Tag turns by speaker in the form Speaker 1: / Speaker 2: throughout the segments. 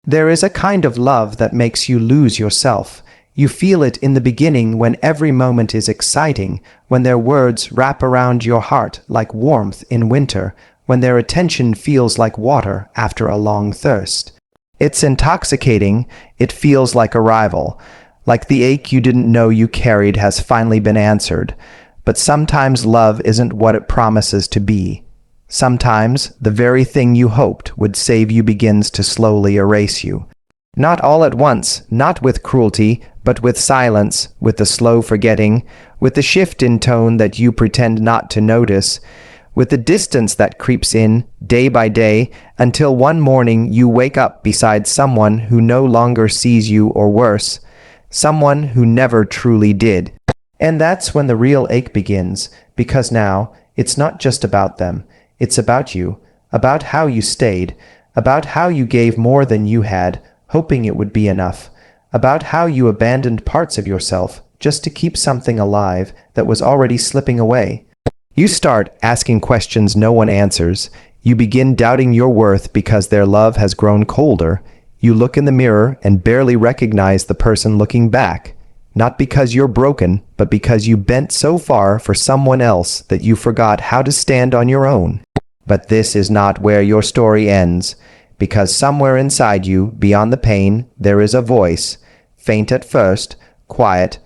Speaker 1: There is a kind of love that makes you lose yourself. You feel it in the beginning when every moment is exciting, when their words wrap around your heart like warmth in winter, when their attention feels like water after a long thirst. It's intoxicating. It feels like arrival, like the ache you didn't know you carried has finally been answered. But sometimes love isn't what it promises to be. Sometimes the very thing you hoped would save you begins to slowly erase you. Not all at once, not with cruelty, but with silence, with the slow forgetting, with the shift in tone that you pretend not to notice, with the distance that creeps in, day by day, until one morning you wake up beside someone who no longer sees you, or worse, someone who never truly did. And that's when the real ache begins, because now it's not just about them, it's about you, about how you stayed, about how you gave more than you had, hoping it would be enough, about how you abandoned parts of yourself just to keep something alive that was already slipping away. You start asking questions no one answers. You begin doubting your worth because their love has grown colder. You look in the mirror and barely recognize the person looking back, not because you're broken, but because you bent so far for someone else that you forgot how to stand on your own. But this is not where your story ends, because somewhere inside you, beyond the pain, there is a voice, faint at first, quiet,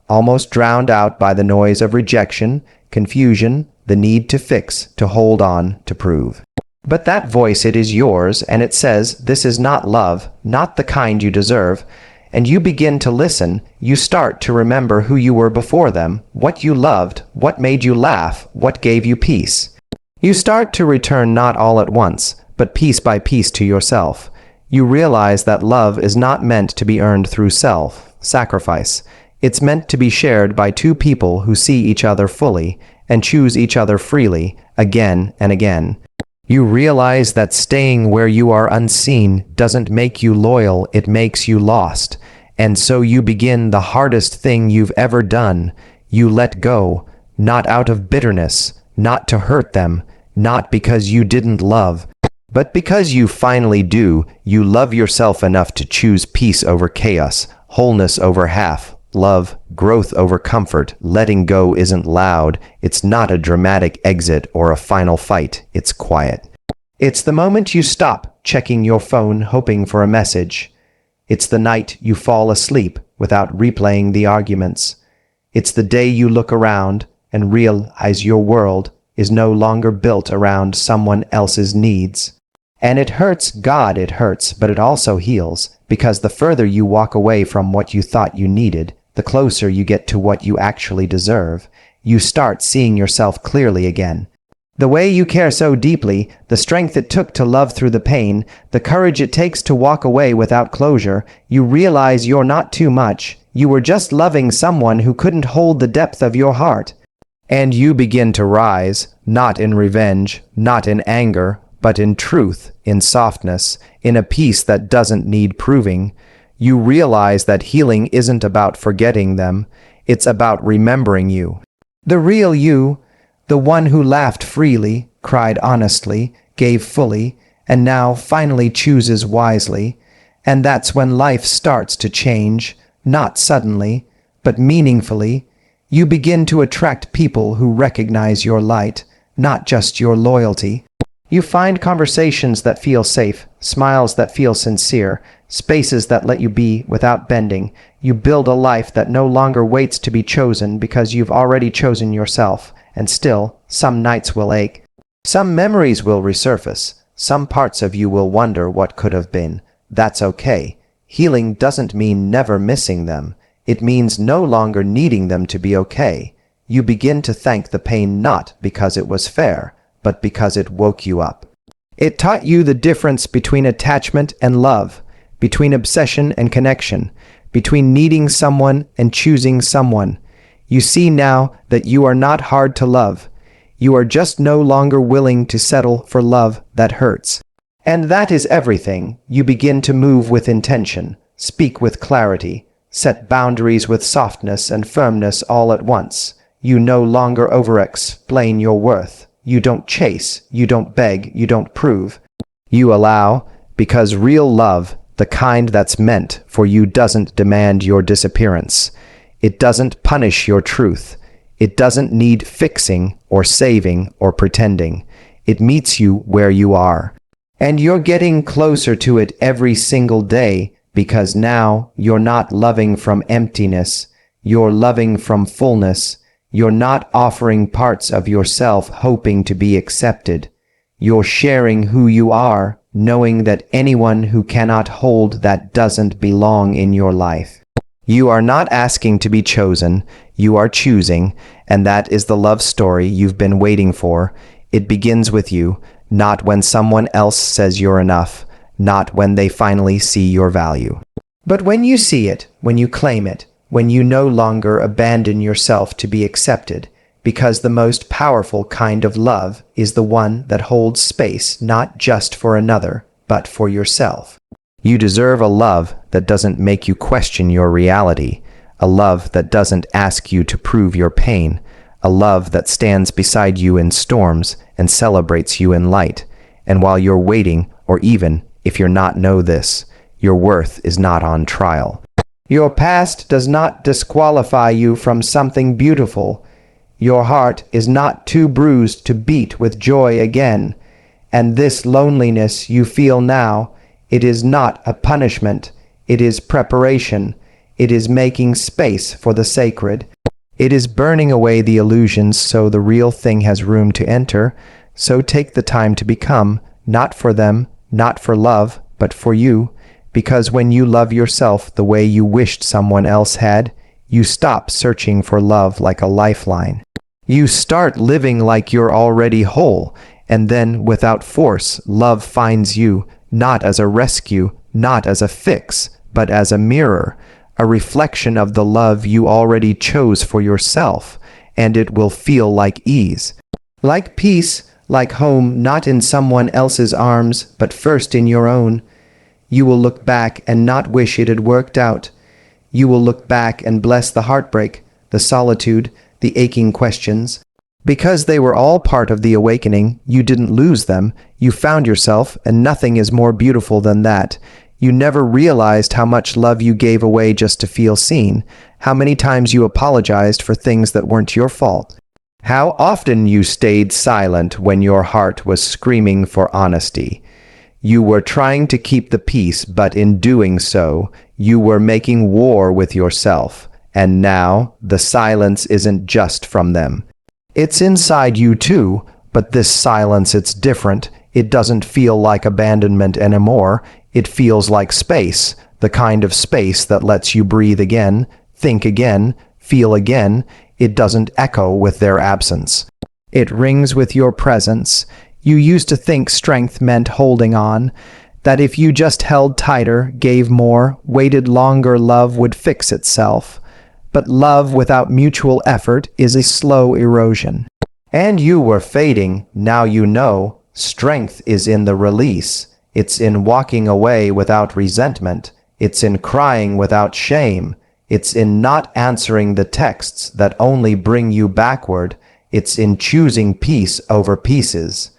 Speaker 1: almost drowned out by the noise of rejection, confusion, the need to fix, to hold on, to prove. But that voice, it is yours, and it says, this is not love, not the kind you deserve. And you begin to listen. You start to remember who you were before them, what you loved, what made you laugh, what gave you peace. You start to return not all at once, but piece by piece to yourself. You realize that love is not meant to be earned through sacrifice. It's meant to be shared by two people who see each other fully and choose each other freely, again and again. You realize that staying where you are unseen doesn't make you loyal, it makes you lost. And so you begin the hardest thing you've ever done. You let go, not out of bitterness, not to hurt them, not because you didn't love, but because you finally do. You love yourself enough to choose peace over chaos, wholeness over half, love, growth over comfort. Letting go isn't loud. It's not a dramatic exit or a final fight. It's quiet. It's the moment you stop checking your phone hoping for a message. It's the night you fall asleep without replaying the arguments. It's the day you look around and realize your world is no longer built around someone else's needs. And it hurts, God, it hurts, but it also heals, because the further you walk away from what you thought you needed, the closer you get to what you actually deserve. You start seeing yourself clearly again. The way you care so deeply, the strength it took to love through the pain, the courage it takes to walk away without closure. You realize you're not too much. You were just loving someone who couldn't hold the depth of your heart. And you begin to rise, not in revenge, not in anger, but in truth, in softness, in a peace that doesn't need proving. You realize that healing isn't about forgetting them, it's about remembering you. The real you, the one who laughed freely, cried honestly, gave fully, and now finally chooses wisely. And that's when life starts to change, not suddenly, but meaningfully. You begin to attract people who recognize your light, not just your loyalty. You find conversations that feel safe, smiles that feel sincere, spaces that let you be without bending. You build a life that no longer waits to be chosen because you've already chosen yourself. And still, some nights will ache. Some memories will resurface. Some parts of you will wonder what could have been. That's okay. Healing doesn't mean never missing them. It means no longer needing them to be okay. You begin to thank the pain not because it was fair, but because it woke you up. It taught you the difference between attachment and love, between obsession and connection, between needing someone and choosing someone. You see now that you are not hard to love. You are just no longer willing to settle for love that hurts. And that is everything. You begin to move with intention, speak with clarity, set boundaries with softness and firmness all at once. You no longer over-explain your worth. You don't chase, you don't beg, you don't prove. You allow, because real love, The kind that's meant for you doesn't demand your disappearance. It doesn't punish your truth. It doesn't need fixing or saving or pretending. It meets you where you are. And you're getting closer to it every single day because now you're not loving from emptiness. You're loving from fullness. You're not offering parts of yourself hoping to be accepted. You're sharing who you are, knowing that anyone who cannot hold that doesn't belong in your life. You are not asking to be chosen, you are choosing, and that is the love story you've been waiting for. It begins with you, not when someone else says you're enough, not when they finally see your value. But when you see it, when you claim it, when you no longer abandon yourself to be accepted, because the most powerful kind of love is the one that holds space not just for another, but for yourself. You deserve a love that doesn't make you question your reality, a love that doesn't ask you to prove your pain, a love that stands beside you in storms and celebrates you in light. And while you're waiting, or even if you're not know this, your worth is not on trial. Your past does not disqualify you from something beautiful. Your heart is not too bruised to beat with joy again. And this loneliness you feel now, it is not a punishment. It is preparation. It is making space for the sacred. It is burning away the illusions so the real thing has room to enter. So take the time to become, not for them, not for love, but for you. Because when you love yourself the way you wished someone else had, you stop searching for love like a lifeline. You start living like you're already whole, and then without force, love finds you, not as a rescue, not as a fix, but as a mirror, a reflection of the love you already chose for yourself, and it will feel like ease, like peace, like home, not in someone else's arms, but first in your own. You will look back and not wish it had worked out. You will look back and bless the heartbreak, the solitude, the aching questions. Because they were all part of the awakening, you didn't lose them. You found yourself, and nothing is more beautiful than that. You never realized how much love you gave away just to feel seen, how many times you apologized for things that weren't your fault, how often you stayed silent when your heart was screaming for honesty. You were trying to keep the peace, but in doing so, you were making war with yourself. And now, the silence isn't just from them. It's inside you too, but this silence, it's different. It doesn't feel like abandonment anymore. It feels like space, the kind of space that lets you breathe again, think again, feel again. It doesn't echo with their absence. It rings with your presence. You used to think strength meant holding on, that if you just held tighter, gave more, waited longer, love would fix itself. But love without mutual effort is a slow erosion. And you were fading, now you know. Strength is in the release. It's in walking away without resentment. It's in crying without shame. It's in not answering the texts that only bring you backward. It's in choosing peace over pieces.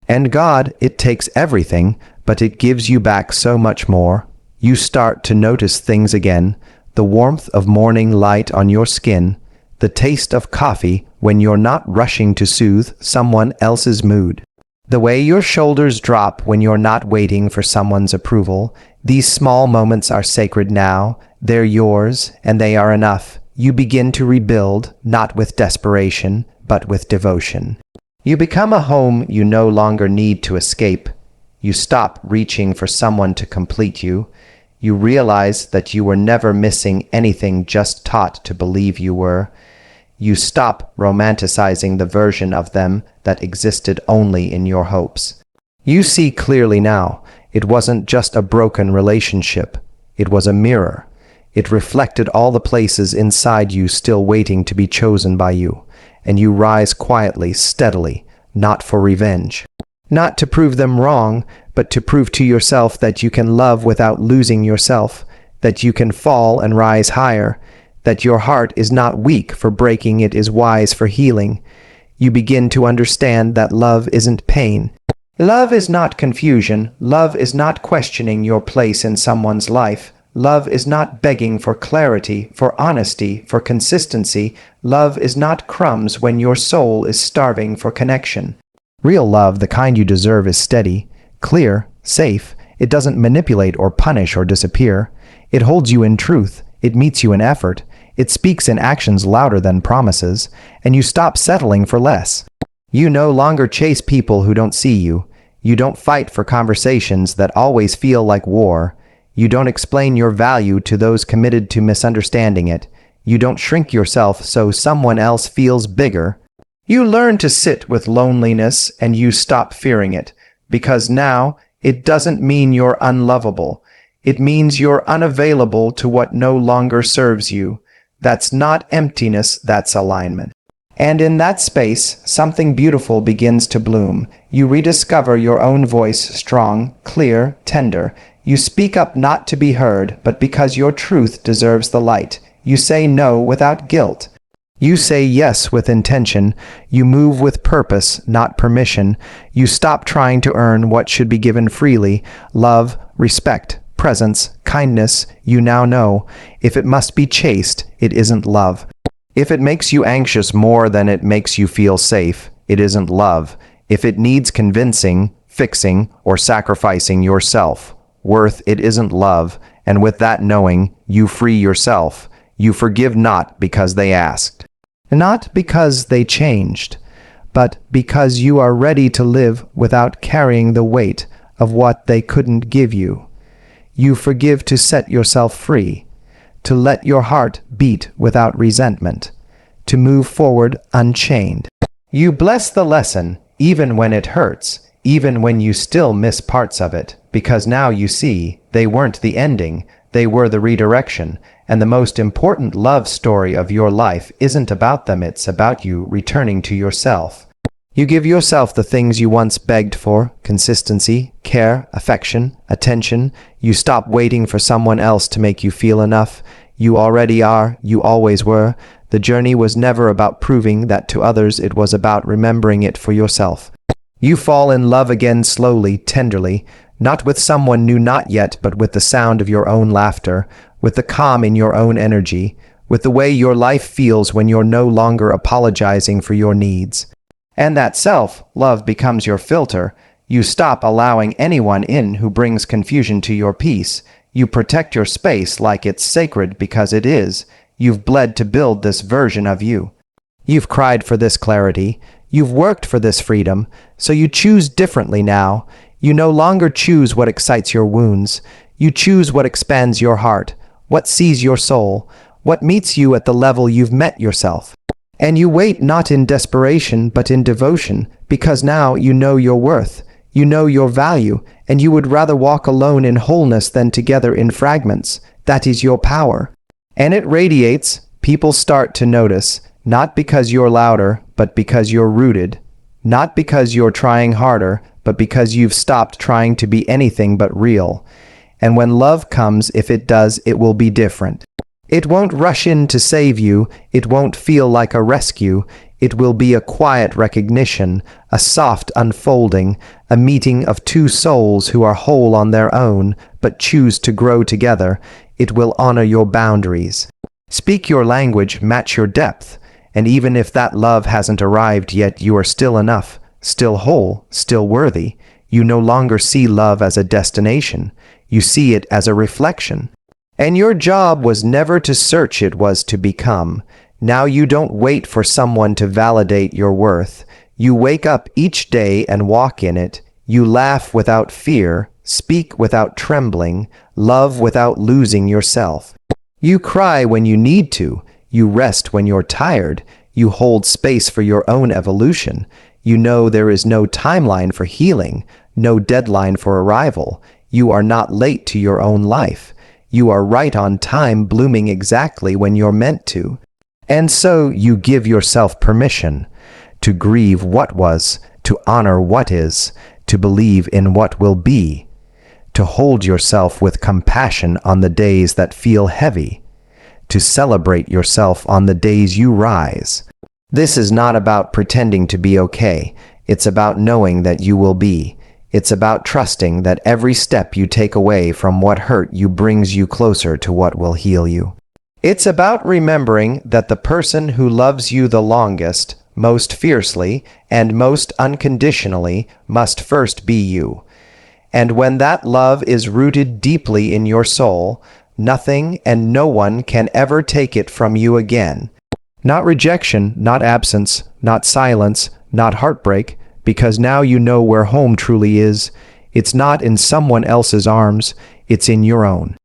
Speaker 1: And God, it takes everything, but it gives you back so much more. You start to notice things again, the warmth of morning light on your skin, the taste of coffee when you're not rushing to soothe someone else's mood, the way your shoulders drop when you're not waiting for someone's approval. These small moments are sacred now. They're yours, and they are enough. You begin to rebuild, not with desperation, but with devotion. You become a home you no longer need to escape. You stop reaching for someone to complete you. You realize that you were never missing anything, just taught to believe you were. You stop romanticizing the version of them that existed only in your hopes. You see clearly now, it wasn't just a broken relationship. It was a mirror. It reflected all the places inside you still waiting to be chosen by you. And you rise quietly, steadily, not for revenge. Not to prove them wrong, but to prove to yourself that you can love without losing yourself, that you can fall and rise higher, that your heart is not weak for breaking, it is wise for healing. You begin to understand that love isn't pain. Love is not confusion. Love is not questioning your place in someone's life. Love is not begging for clarity, for honesty, for consistency. Love is not crumbs when your soul is starving for connection. Real love, the kind you deserve, is steady, clear, safe. It doesn't manipulate or punish or disappear. It holds you in truth. It meets you in effort. It speaks in actions louder than promises, and you stop settling for less. You no longer chase people who don't see you. You don't fight for conversations that always feel like war. You don't explain your value to those committed to misunderstanding it. You don't shrink yourself so someone else feels bigger. You learn to sit with loneliness and you stop fearing it, because now it doesn't mean you're unlovable. It means you're unavailable to what no longer serves you. That's not emptiness, that's alignment. And in that space, something beautiful begins to bloom. You rediscover your own voice, strong, clear, tender. You speak up not to be heard, but because your truth deserves the light. You say no without guilt. You say yes with intention. You move with purpose, not permission. You stop trying to earn what should be given freely. Love, respect, presence, kindness, you now know. If it must be chased, it isn't love. If it makes you anxious more than it makes you feel safe, it isn't love. If it needs convincing, fixing, or sacrificing yourself, worth, it isn't love. And with that knowing, you free yourself. You forgive not because they asked. Not because they changed, but because you are ready to live without carrying the weight of what they couldn't give you. You forgive to set yourself free, to let your heart beat without resentment, to move forward unchained. You bless the lesson, even when it hurts, even when you still miss parts of it, because now you see they weren't the ending, they were the redirection, and the most important love story of your life isn't about them, it's about you returning to yourself. You give yourself the things you once begged for: consistency, care, affection, attention. You stop waiting for someone else to make you feel enough. You already are, you always were. The journey was never about proving that to others, it was about remembering it for yourself. You fall in love again slowly, tenderly, not with someone new not yet, but with the sound of your own laughter, with the calm in your own energy, with the way your life feels when you're no longer apologizing for your needs. And that self-love becomes your filter. You stop allowing anyone in who brings confusion to your peace. You protect your space like it's sacred because it is. You've bled to build this version of you. You've cried for this clarity. You've worked for this freedom. So you choose differently now. You no longer choose what excites your wounds. You choose what expands your heart, what sees your soul, what meets you at the level you've met yourself. And you wait not in desperation, but in devotion, because now you know your worth, you know your value, and you would rather walk alone in wholeness than together in fragments. That is your power. And it radiates. People start to notice, not because you're louder, but because you're rooted, not because you're trying harder, but because you've stopped trying to be anything but real. And when love comes, if it does, it will be different. It won't rush in to save you. It won't feel like a rescue. It will be a quiet recognition, a soft unfolding, a meeting of two souls who are whole on their own, but choose to grow together. It will honor your boundaries. Speak your language, match your depth. And even if that love hasn't arrived yet, you are still enough, still whole, still worthy. You no longer see love as a destination. You see it as a reflection. And your job was never to search, it was to become. Now you don't wait for someone to validate your worth. You wake up each day and walk in it. You laugh without fear, speak without trembling, love without losing yourself. You cry when you need to. You rest when you're tired. You hold space for your own evolution. You know there is no timeline for healing, no deadline for arrival. You are not late to your own life. You are right on time, blooming exactly when you're meant to. And so you give yourself permission to grieve what was, to honor what is, to believe in what will be, to hold yourself with compassion on the days that feel heavy, to celebrate yourself on the days you rise. This is not about pretending to be okay. It's about knowing that you will be. It's about trusting that every step you take away from what hurt you brings you closer to what will heal you. It's about remembering that the person who loves you the longest, most fiercely, and most unconditionally must first be you. And when that love is rooted deeply in your soul, nothing and no one can ever take it from you again. Not rejection, not absence, not silence, not heartbreak, because now you know where home truly is. It's not in someone else's arms, it's in your own.